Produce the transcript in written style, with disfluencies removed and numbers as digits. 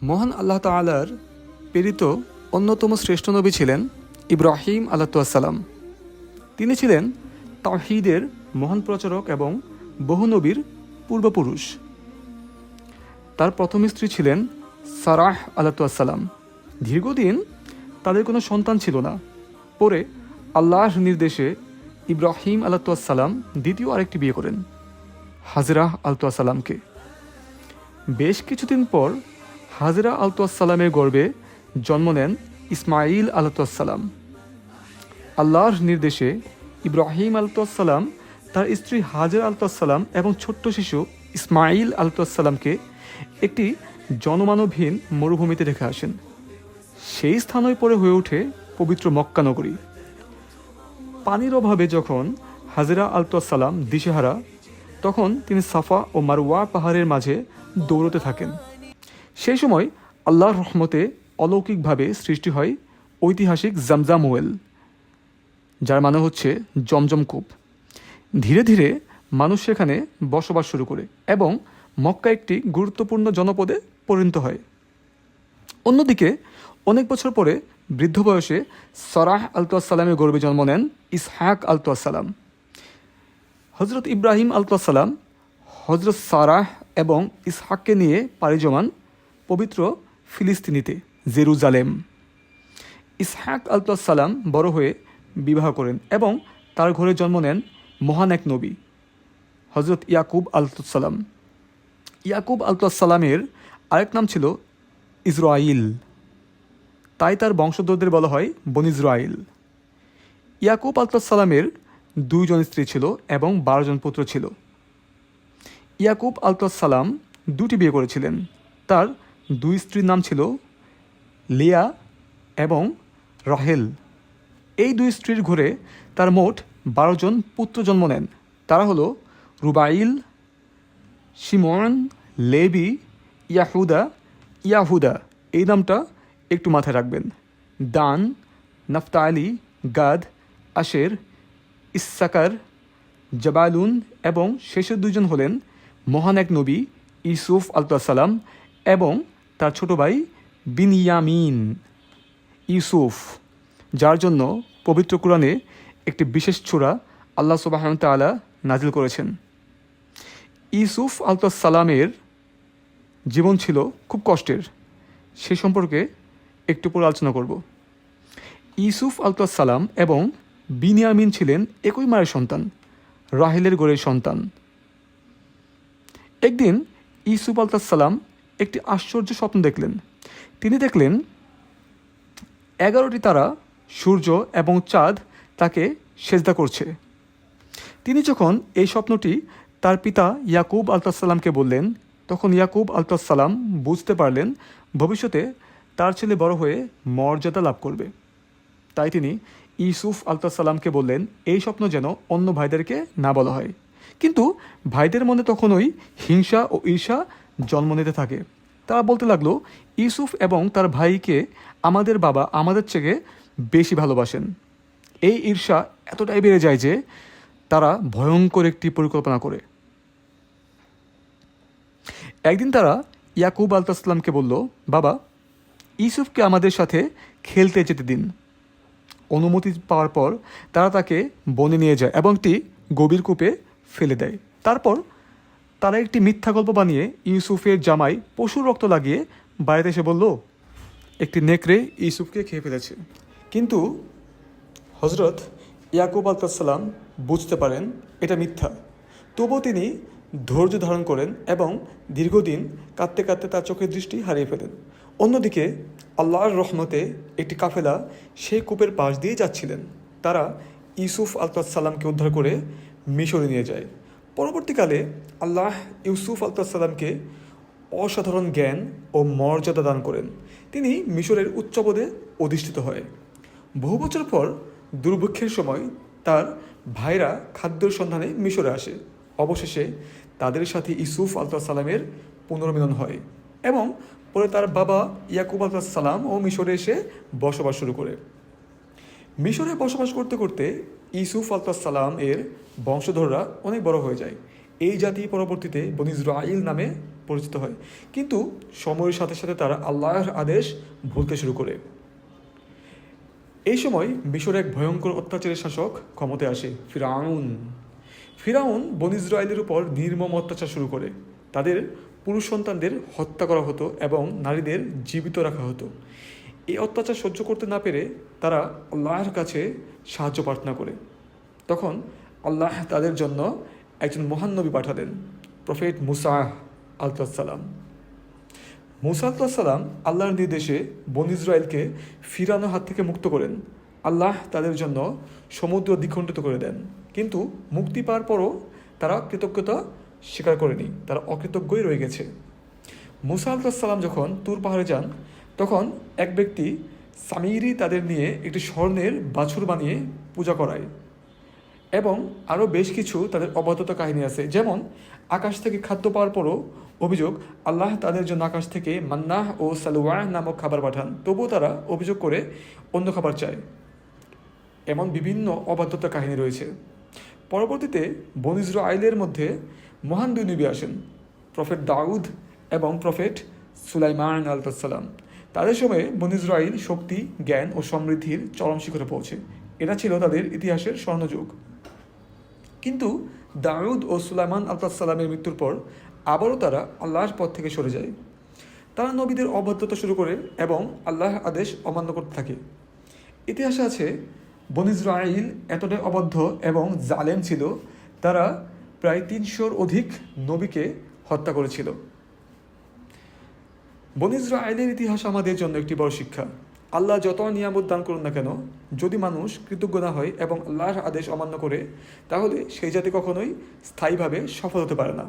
মহান আল্লাহ তাআলার প্রেরিত অন্যতম শ্রেষ্ঠ নবী ছিলেন ইব্রাহিম আলাইহিসসালাম। তিনি ছিলেন তাওহীদের মহান প্রচারক এবং বহু নবীর পূর্বপুরুষ। তার প্রথম স্ত্রী ছিলেন সারাহ আলাইহিসসালাম। দীর্ঘদিন তাদের কোনো সন্তান ছিল না। পরে আল্লাহর নির্দেশে ইব্রাহিম আলাইহিসসালাম দ্বিতীয় আরেকটি বিয়ে করেন, হাজরাহ আলাইহিসসালামকে। বেশ কিছুদিন পর হাজরা আলাইহিসসালামের গর্ভে জন্ম নেন ইসমাইল আলাইহিসসালাম। আল্লাহর নির্দেশে ইব্রাহিম আলাইহিসসালাম তার স্ত্রী হাজরা আলাইহিসসালাম এবং ছোট্ট শিশু ইসমাইল আলাইহিসসালামকে একটি জনমানবহীন মরুভূমিতে রেখে আসেন। সেই স্থানই পরে হয়ে ওঠে পবিত্র মক্কা নগরী। পানির অভাবে যখন হাজরা আলাইহিসসালাম দিশেহারা, তখন তিনি সাফা ও মারওয়া পাহাড়ের মাঝে দৌড়তে থাকেন। সেই সময় আল্লাহর রহমতে অলৌকিকভাবে সৃষ্টি হয় ঐতিহাসিক জামজাম ওয়েল, যার মানে হচ্ছে জমজম কূপ। ধীরে ধীরে মানুষ সেখানে বসবাস শুরু করে এবং মক্কা একটি গুরুত্বপূর্ণ জনপদে পরিণত হয়। অন্যদিকে অনেক বছর পরে বৃদ্ধ বয়সে সারাহ আলাইহিসসালামের গর্ভে জন্ম নেন ইসহাক আলাইহিসসালাম। হজরত ইব্রাহিম আলাইহিসসালাম হজরত সারাহ এবং ইসহাককে নিয়ে পাড়ি জমান পবিত্র ফিলিস্তিনিতে, জেরুজালেম। ইসহাক আলাইহিসসালাম বড় হয়ে বিবাহ করেন এবং তার ঘরে জন্ম নেন মহান এক নবী, হজরত ইয়াকুব আলাইহিসসালাম। ইয়াকুব আলাইহিসসালামের আরেক নাম ছিল ইসরাইল, তাই তার বংশধরদের বলা হয় বনি ইসরাইল। ইয়াকুব আলাইহিসসালামের 2 জন স্ত্রী ছিল এবং 12 জন পুত্র ছিল। ইয়াকুব আলাইহিসসালাম 2টি বিয়ে করেছিলেন। তার 2 স্ত্রীর নাম ছিল লিয়া এবং রাহেল। এই 2 স্ত্রীর ঘরে তার মোট 12 জন পুত্র জন্ম নেন। তারা হলো রুবাইল, শিমন, লেবি, ইয়াহুদা। এই নামটা একটু মাথায় রাখবেন। দান, নাফতালি, গাদ, আশের, ইসসাকার, জাবালুন এবং শেষের 2 জন হলেন মহান এক নবী ইউসুফ আলাইহিসসালাম এবং তার ছোট ভাই বিনয়ামিন। ইউসুফ, যার জন্য পবিত্র কোরআনে একটি বিশেষ সূরা আল্লাহ সুবহানাহু ওয়া তাআলা নাজিল করেছেন। ইউসুফ আলাইহিসসালামের জীবন ছিল খুব কষ্টের, সে সম্পর্কে একটু পরে আলোচনা করব। ইউসুফ আলাইহিসসালাম এবং বিনয়ামিন ছিলেন একই মায়ের সন্তান, রাহেলের ঘরের সন্তান। একদিন ইউসুফ আলাইহিসসালাম একটি আশ্চর্য স্বপ্ন দেখলেন। তিনি দেখলেন 11টি তারা, সূর্য এবং চাঁদ তাকে সেজদা করছে। তিনি যখন এই স্বপ্নটি তার পিতা ইয়াকুব আলাইহিসসালামকে বললেন, তখন ইয়াকুব আলাইহিসসালাম বুঝতে পারলেন ভবিষ্যতে তার ছেলে বড় হয়ে মর্যাদা লাভ করবে। তাই তিনি ইউসুফ আলাইহিসসালামকে বললেন এই স্বপ্ন যেন অন্য ভাইদেরকে না বলা হয়। কিন্তু ভাইদের মনে তখনই হিংসা ও ঈর্ষা জন্ম নিতে থাকে। তারা বলতে লাগলো, ইউসুফ এবং তার ভাইকে আমাদের বাবা আমাদের থেকে বেশি ভালোবাসেন। এই ঈর্ষা এতটাই বেড়ে যায় যে তারা ভয়ঙ্কর একটি পরিকল্পনা করে। একদিন তারা ইয়াকুব আলাইহিসসালামকে বলল, বাবা, ইউসুফকে আমাদের সাথে খেলতে যেতে দিন। অনুমতি পাওয়ার পর তারা তাকে বনে নিয়ে যায় এবং একটি গভীর কূপে ফেলে দেয়। তারপর তারা একটি মিথ্যা গল্প বানিয়ে ইউসুফের জামায় পশুর রক্ত লাগিয়ে বাড়িতে এসে বলল, একটি নেকড়ে ইউসুফকে খেয়ে ফেলেছে। কিন্তু হজরত ইয়াকুব আলাইহিসসালাম বুঝতে পারেন এটা মিথ্যা। তবুও তিনি ধৈর্য ধারণ করেন এবং দীর্ঘদিন কাঁদতে কাঁদতে তার চোখের দৃষ্টি হারিয়ে ফেলেন। অন্যদিকে আল্লাহর রহমতে একটি কাফেলা সেই কূপের পাশ দিয়ে যাচ্ছিলেন। তারা ইউসুফ আলাইহিসসালামকে উদ্ধার করে মিশরে নিয়ে যায়। পরবর্তীকালে আল্লাহ ইউসুফ আলাইহিসসালামকে অসাধারণ জ্ঞান ও মর্যাদা দান করেন। তিনি মিশরের উচ্চ পদে অধিষ্ঠিত হয়। বহু বছর পর দুর্ভিক্ষের সময় তার ভাইরা খাদ্যের সন্ধানে মিশরে আসে। অবশেষে তাদের সাথে ইউসুফ আলাইহিসসালামের পুনর্মিলন হয় এবং পরে তার বাবা ইয়াকুব আলাইহিসসালাম ও মিশরে এসে বসবাস শুরু করে। মিশরে বসবাস করতে করতে ইউসুফ আলাইহিসসালাম এর বংশধররা অনেক বড় হয়ে যায়। এই জাতি পরবর্তীতে বনি ইসরাইল নামে পরিচিত হয়, কিন্তু সময়ের সাথে সাথে তারা আল্লাহর আদেশ ভুলতে শুরু করে। এই সময় মিশরে এক ভয়ঙ্কর অত্যাচারী শাসক ক্ষমতায় আসে, ফিরাউন। ফিরাউন বনী ইসরায়েলের উপর নির্মম অত্যাচার শুরু করে। তাদের পুরুষ সন্তানদের হত্যা করা হতো এবং নারীদের জীবিত রাখা হতো। এই অত্যাচার সহ্য করতে না পেরে তারা আল্লাহর কাছে সাহায্য প্রার্থনা করে। তখন আল্লাহ তাদের জন্য একজন মহান নবী পাঠালেন, প্রফেট মুসা আলাইহিসসালাম। মুসা আলাইহিসসালাম আল্লাহর নির্দেশে বনী ইসরায়েলকে ফিরানোর হাত থেকে মুক্ত করেন। আল্লাহ তাদের জন্য সমুদ্র দ্বিখণ্ডিত করে দেন, কিন্তু মুক্তি পাওয়ার পরও তারা কৃতজ্ঞতা স্বীকার করেনি, তারা অকৃতজ্ঞই রয়ে গেছে। মুসা আলাইহিসসালাম যখন তুর পাহাড়ে যান, তখন এক ব্যক্তি সামিরি তাদের নিয়ে একটি স্বর্ণের বাছুর বানিয়ে পূজা করায়, এবং আরও বেশ কিছু তাদের অবাধ্যতা কাহিনী আছে। যেমন আকাশ থেকে খাদ্য পাওয়ার পরও অভিযোগ, আল্লাহ তাদের জন্য আকাশ থেকে মান্নাহ ও সালওয়া নামক খাবার পাঠান, তবুও তারা অভিযোগ করে অন্য খাবার চায়। এমন বিভিন্ন অবাধ্যতা কাহিনী রয়েছে। পরবর্তীতে বনী ইসরাইলের মধ্যে মহান দুই নবী আসেন, প্রফেট দাউদ এবং প্রফেট সুলাইমান আলাইহিসসালাম। তাদের সময়ে বনী ইসরাইল শক্তি, জ্ঞান ও সমৃদ্ধির চরম শিখরে পৌঁছে। এটা ছিল তাদের ইতিহাসের স্বর্ণযুগ। কিন্তু দাউদ ও সুলাইমান আলাইহিসসালামের মৃত্যুর পর আবারও তারা আল্লাহর পথ থেকে সরে যায়। তারা নবীদের অবাধ্যতা শুরু করে এবং আল্লাহর আদেশ অমান্য করতে থাকে। ইতিহাসে আছে, বনী ইসরাইল এতটাই অবাধ্য এবং জালেম ছিল, তারা প্রায় ৩০০-র অধিক নবীকে হত্যা করেছিল। বনী ইসরাইলের ইতিহাস আমাদের জন্য একটি বড় শিক্ষা। আল্লাহ যত নিয়ামত দান করুন না কেন, যদি মানুষ কৃতজ্ঞ না হয় এবং আল্লাহর আদেশ অমান্য করে, তাহলে সেই জাতি কখনোই স্থায়ীভাবে সফল হতে পারে না।